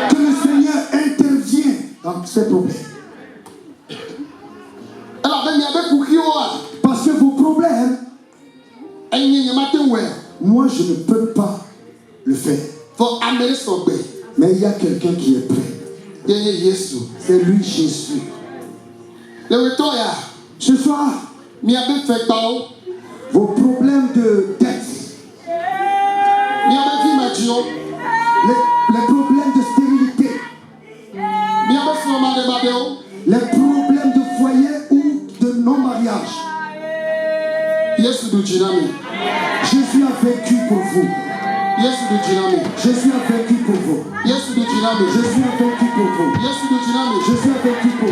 Que le Seigneur intervienne dans ces problèmes. Parce que vos problèmes, moi je ne peux pas le faire. Mais il y a quelqu'un qui est prêt. C'est lui Jésus. Ce soir, vos problèmes de dette, les problèmes de stérilité, les problèmes de foyer ou de non-mariage, Jésus a vécu pour vous. Jésus a vécu pour vous. Jésus a vécu pour vous. Jésus a vécu pour vous. Jésus a vécu pour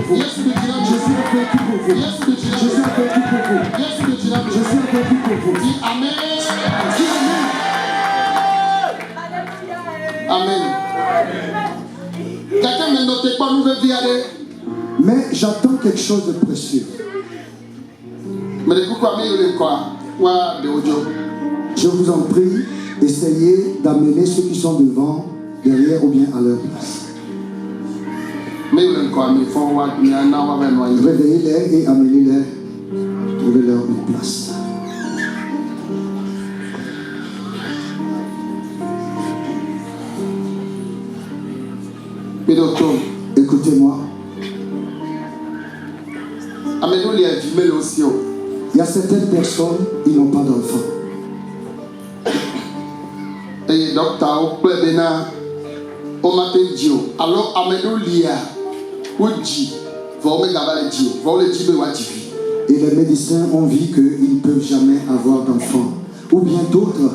vous. Jésus a vécu pour vous. Jésus a vécu pour vous. Dis Amen. Dis Amen. Amen. Quelqu'un ne note pas, nous veut dire. Mais j'attends quelque chose de précieux. Je vous en prie, essayez d'amener ceux qui sont devant, derrière ou bien à leur place. Réveillez-les et amenez-les, trouvez-leur une place. Écoutez-moi. Il y a certaines personnes, ils n'ont pas d'enfants. Et les médecins ont vu qu'ils ne peuvent jamais avoir d'enfants. Ou bien d'autres,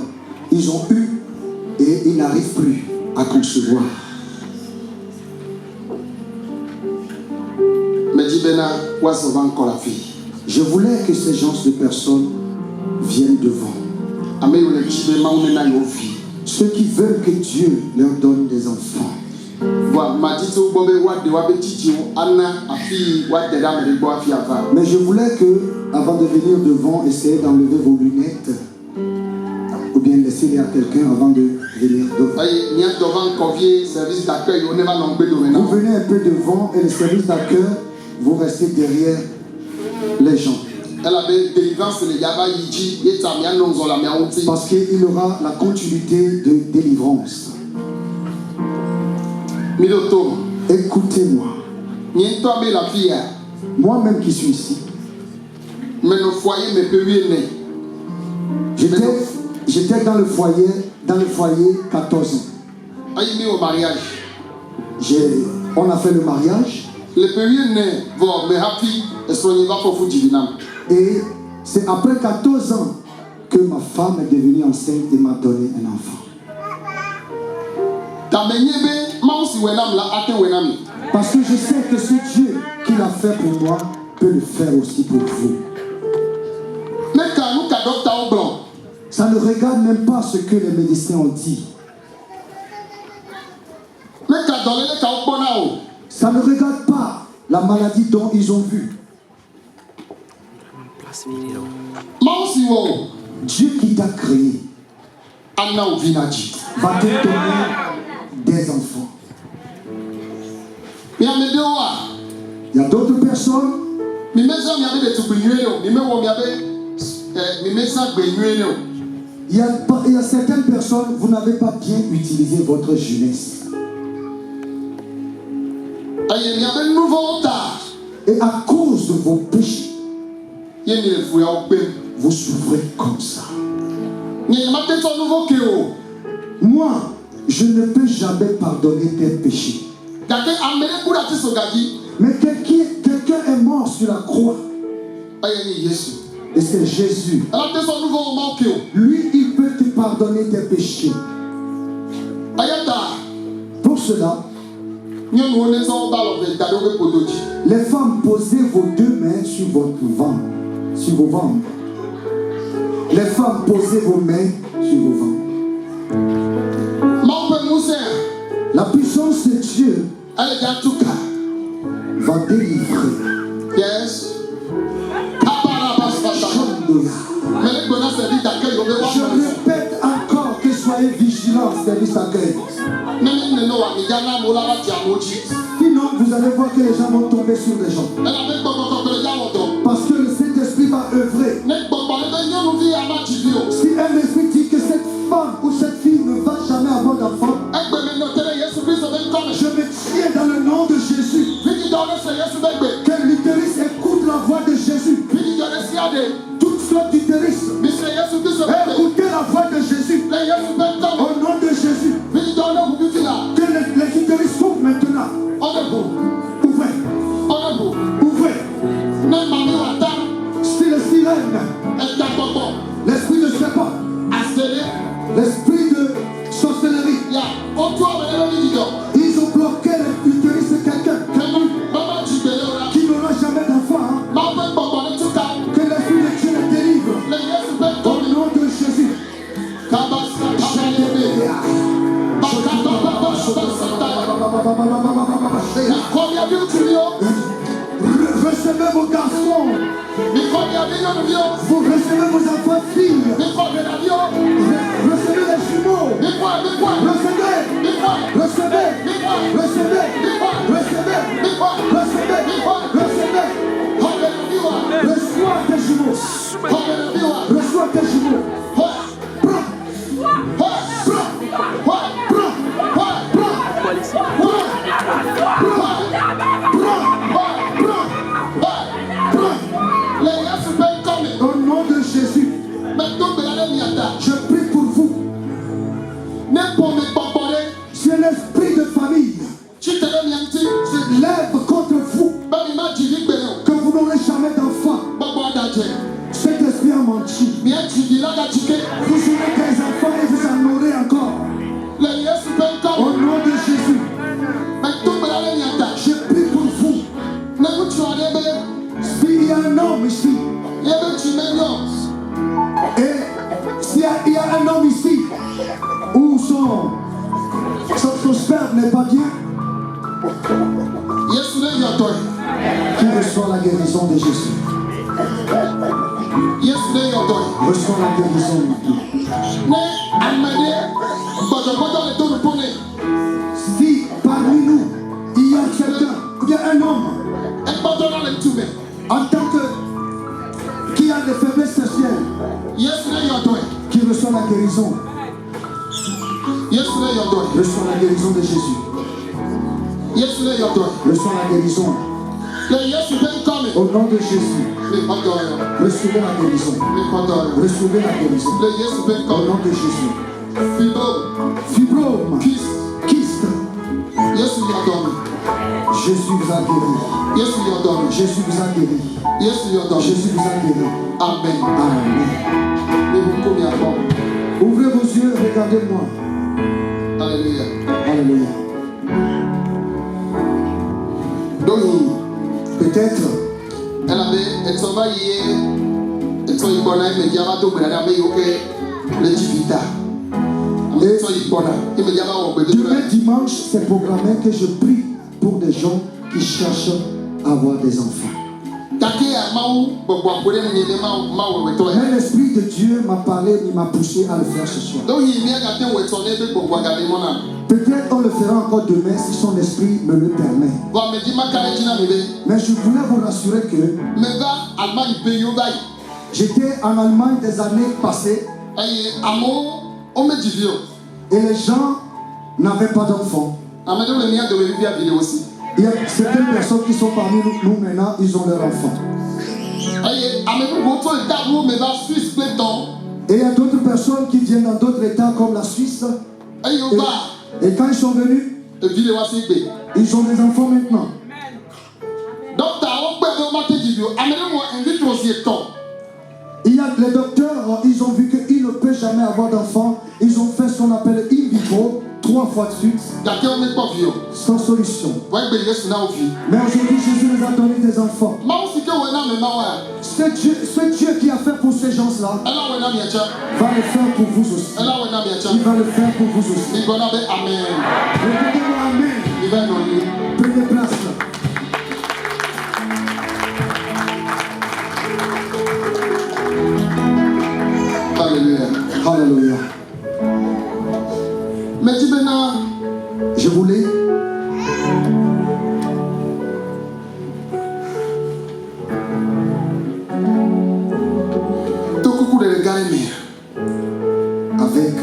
ils ont eu et ils n'arrivent plus à concevoir. Je voulais que ces gens de personnes viennent devant. Ceux qui veulent que Dieu leur donne des enfants. Mais je voulais que, avant de venir devant, essayez d'enlever vos lunettes. Ou bien laissez-les à quelqu'un avant de venir devant. Vous venez un peu devant et le service d'accueil, vous restez derrière les gens. Parce qu'il y aura la continuité de délivrance. Écoutez-moi. Moi-même qui suis ici, j'étais dans le foyer 14 ans. On a fait le mariage. Et c'est après 14 ans que ma femme est devenue enceinte et m'a donné un enfant. Parce que je sais que ce Dieu qui l'a fait pour moi peut le faire aussi pour vous. Ça ne regarde même pas ce que les médecins ont dit. Ça ne regarde pas la maladie dont ils ont vu. Dieu qui t'a créé va te donner des enfants. Il y a d'autres personnes. Il y a certaines personnes, vous n'avez pas bien utilisé votre jeunesse. Et à cause de vos péchés, vous souffrez comme ça. Moi, je ne peux jamais pardonner tes péchés. Mais quelqu'un est mort sur la croix. Et c'est Jésus. Lui, il peut te pardonner tes péchés. Pour cela, les femmes, posez vos deux mains sur votre ventre, sur vos ventres. Les femmes, posez vos mains sur vos ventres. La puissance de Dieu va délivrer. Yes. Je répète encore que soyez vivants. vigilant service d'accueil. Sinon, vous allez voir que les gens vont tomber sur les gens. Parce que le Saint-Esprit va œuvrer. Si un esprit dit que cette femme ou cette fille ne va jamais avoir d'enfant, je me tiens dans le nom de Jésus. Que l'utérus écoute la voix de Jésus. Toute sorte d'utérus, écoutez la voix de Jésus. Au nom de Jésus. Que les utérus s'ouvrent maintenant. Ouvrez. Ouvrez. Si le sirène, l'esprit de serpent, l'esprit de sorcellerie, ils ont bloqué l'utérus de quelqu'un qui n'aura jamais d'enfant. Que l'esprit de Dieu le délivre. Au nom de Jésus. Recevez vos garçons. Vous recevez vos enfants filles. Recevez les jumeaux. Recevez. Reçois tes jumeaux. Reçois tes jumeaux. Au nom de Jésus, je prie pour vous. Si un esprit de famille se lève contre vous, que vous n'aurez jamais d'enfant, cet esprit a menti. Vous aurez des enfants et vous en aurez encore. Au nom de Jésus, je prie pour vous. S'il y a un homme ici, et s'il y a un homme ici où son sperme n'est pas bien, qui reçoit la guérison de Jésus. Reçoit la guérison de Dieu. Si parmi nous, il y a quelqu'un, il y a un homme, en tant que qui a des faiblesses sexuelles, qui reçoit la guérison. Reçoit la guérison de Jésus. Reçoit la guérison. Au nom de Jésus. Recevez la guérison. Recevez la guérison. Au nom de Jésus. Fibrome. Kyste. Jésus vous a guéri. Jésus vous a guéri. Jésus vous a guéri. Amen. Amen. Ouvrez vos yeux, regardez-moi. Alléluia. Alléluia. Donc, peut-être, demain dimanche, c'est programmé que je prie pour des gens qui cherchent à avoir des enfants. Mais l'Esprit de Dieu m'a parlé, il m'a poussé à le faire ce soir. Peut-être on le fera encore demain si son esprit me le permet. Mais je voulais vous rassurer que j'étais en Allemagne des années passées et les gens n'avaient pas d'enfants. Il y a certaines personnes qui sont parmi nous maintenant, ils ont leurs enfants. Et il y a d'autres personnes qui viennent dans d'autres états comme la Suisse. Et quand ils sont venus, ils ont des enfants maintenant. Il y a les docteurs, ils ont vu qu'ils ne peuvent jamais avoir d'enfants. Ils ont fait ce qu'on appelle in vitro 3 fois de suite, sans solution. Mais aujourd'hui, Jésus nous a donné des enfants. Ce Dieu qui a fait pour ces gens-là va le faire pour vous aussi. Il va le faire pour vous aussi. Amen. Répétez-moi Amen. Prenez place là. Alléluia. Alléluia. Mais dis maintenant, Je voulais tout coucou de regarder. avec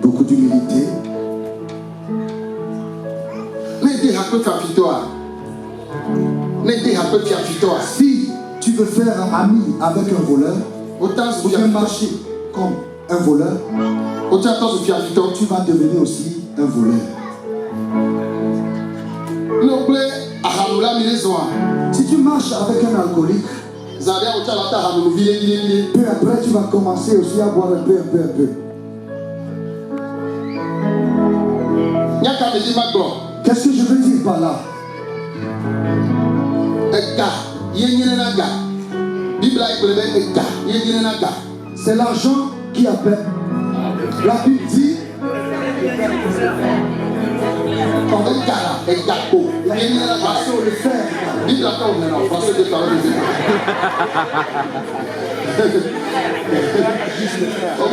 beaucoup d'humilité. N'aidez à peu faire victoire. N'aidez à peu faire victoire. Si tu veux faire ami avec un voleur, Autant ou se faire bien victoire. marcher comme un voleur, Autant se faire victoire. tu vas devenir aussi un voleur. N'oubliez à Hanoula Milezoa. Si tu marches avec un alcoolique, Zadia Ochalata Hanoulou Vile. peu après tu vas commencer aussi à boire un peu. Nyaka me dit Macron. Qu'est-ce que je veux dire par là? Eka. Yenyenaga. Bible a écrit Eka. Yenyenaga. C'est l'argent qui appelle. La Bible dit, Eka. Yenyenaga. sur le fer. Bible a quand même en français de parler de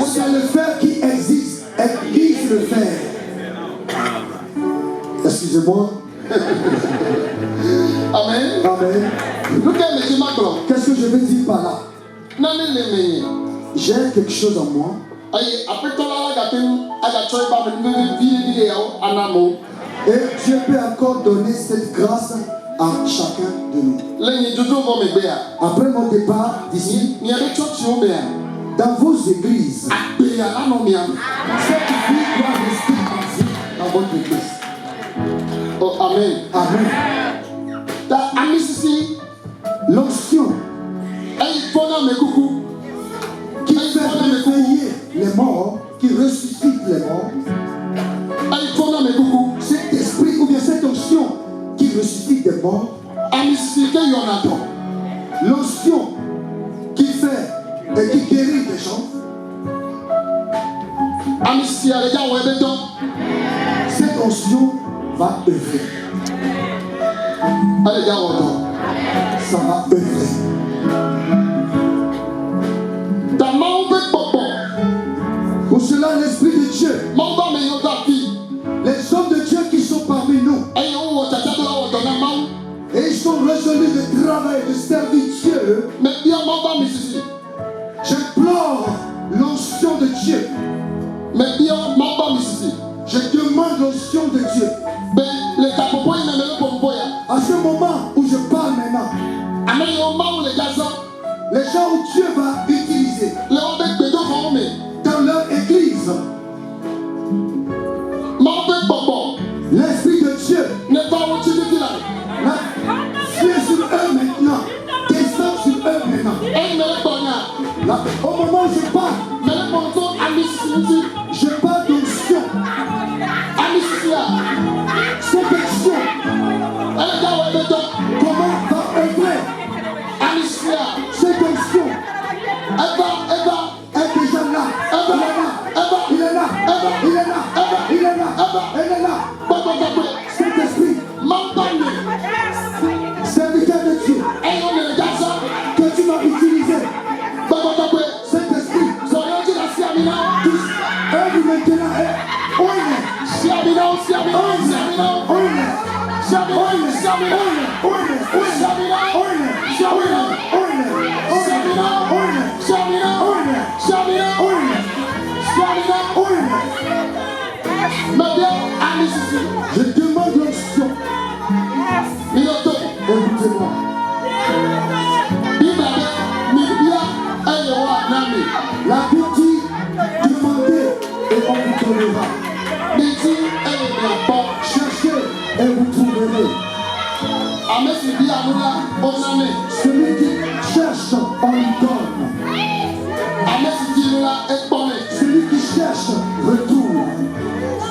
C'est le fer qui existe, aiguise le fer. Excusez-moi. Amen. Amen. Look at me, Macron. Qu'est-ce que je veux dire par là? Nani le menye. J'ai quelque chose en moi. Aye, après tout là, aga ba me vile yao anamo. Et Dieu peut encore donner cette grâce à chacun de nous. Lenye jojo vo me bea. Après mon départ d'ici, Ni avec church yo bea. dans vos églises, Akbe ya la no mia. cette vie doit rester ainsi dans votre église. Oh amen. Amen. Ta amisisi L'onction ay fona me kuku. qui fait réveiller les morts, qui ressuscite les morts, Ay fona me kuku. cet esprit ou bien cette onction qui ressuscite des morts, Amisisi ke yonato. l'onction qui fait et qui guérit des gens, Amisisi ale ja webeto. cette onction va œuvrer. Ale ja woto. Ça va œuvrer. Ta maube popo. Pour cela, l'Esprit de Dieu, Mamba me yo ta fi. les hommes de Dieu qui sont parmi nous, Ay o wo tata do wo na mau. et ils sont résolus de travailler, de servir Dieu, Me bia mamba misisi. j'implore l'onction de Dieu. Me bia mamba misisi. Je demande l'onction de Dieu. Ben le kapopo ina me le pompo ya. À ce moment où je parle maintenant, Ame yo mau le gaza. les gens où Dieu va utiliser Le o be gbedo fo me. dans leur église, Maube popo. l'Esprit de Dieu, Ne pas wo chili la. viens sur eux maintenant, descend sur eux maintenant. Ay me le bonya. Là, au moment où je parle, Me le ponto amisisi. je parle d'onction, Amisisi ya. cette onction, Ale ja webeto. comment va œuvrer. Amisisi ya. Cette onction Eba est déjà là. Il est là. Il est là. Il est là. Il est là. Il est là. Baba baba. Cet esprit, Mamba me. serviteur de Dieu, Ay o le gaza. que tu vas utiliser. Baba baba. Cet esprit, So yo ji la si amina. œuvre maintenant est oine. Si amina o si amina. Si amina o. Oine. Si amina. Si amina. Oine. Si amina. Oine. Si amina. Oine. Si amina. Oine. Si amina. Oine. Si amina. Oine. Si amina. Oine. Mais bien, amisisi. Je demande l'onction. Minoto. Écoutez-moi. Bible mi bia ayo wa nami. La Bible dit, demandez et on vous donnera. Mi ti ayo mi apo. Cherchez et vous trouverez. Amesi bia nula onami. Celui qui cherche, on lui donne. Amesi ti nula ekpone. Celui qui cherche, retrouve.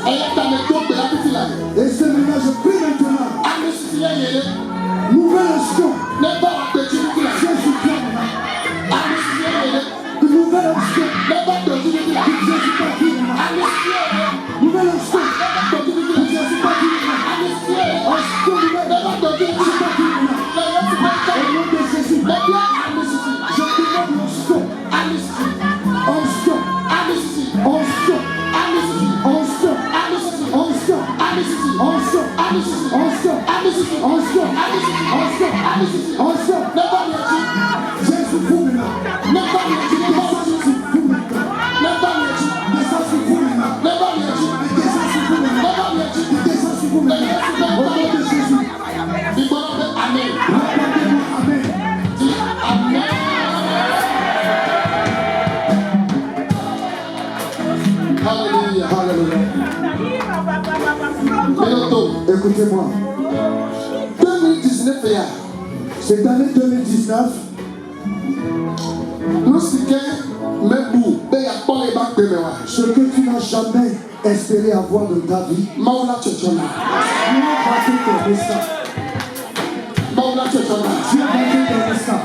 Aya ta me to pe apiti la. Et ce maintenant, je prie maintenant. Amesi ti yele. Nouvelle onction. Ne ba wa pe ti la. Jésus toi maintenant. Amesi ti yele. Une nouvelle onction. Ne ba to ti la. Jésus pas qui maintenant. Amesi ti yele. Nouvelle onction. To ti la. Jésus pas qui maintenant. Amesi ti yele. Onction nouvelle. Ne ba to ti la. Jésus pas qui maintenant. Le yo ti pe ta. Au nom de Jésus. Mais bien, amesi ti. Je demande l'onction. Amesi ti. Onction. Amesi ti. Onction. Amesi ti. Onction. Hallelujah, hallelujah. Écoutez-moi. 2019, cette année 2019, ce que tu n'as jamais espéré avoir de ta vie, Dieu va te donner ça. Dieu va te donner ça.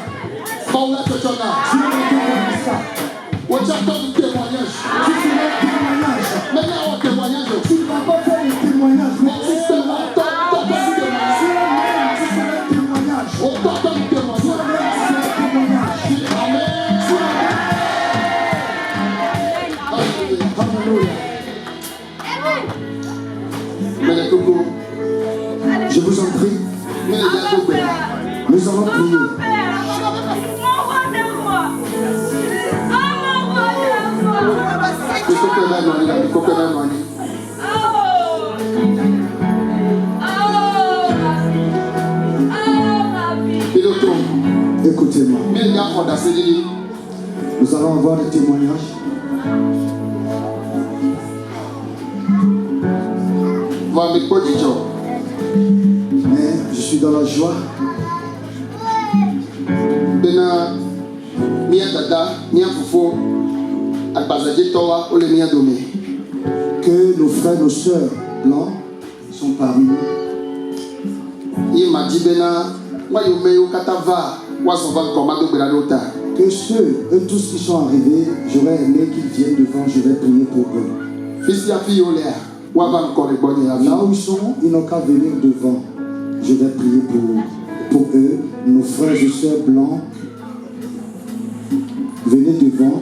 Tu seras témoignage. Tu ne vas pas faire le témoignage, mais tu seras témoignage. Je vous en prie, nous allons prier. Écoutez-moi. Nous allons avoir des témoignages. Mais je suis dans la joie. Que nos frères, nos sœurs blancs sont parmi nous. Que ceux et tous qui sont arrivés, j'aurais aimé qu'ils viennent devant, je vais prier pour eux. Là où ils sont, ils n'ont qu'à venir devant. Je vais prier pour eux, nos frères et sœurs blancs. Venez devant.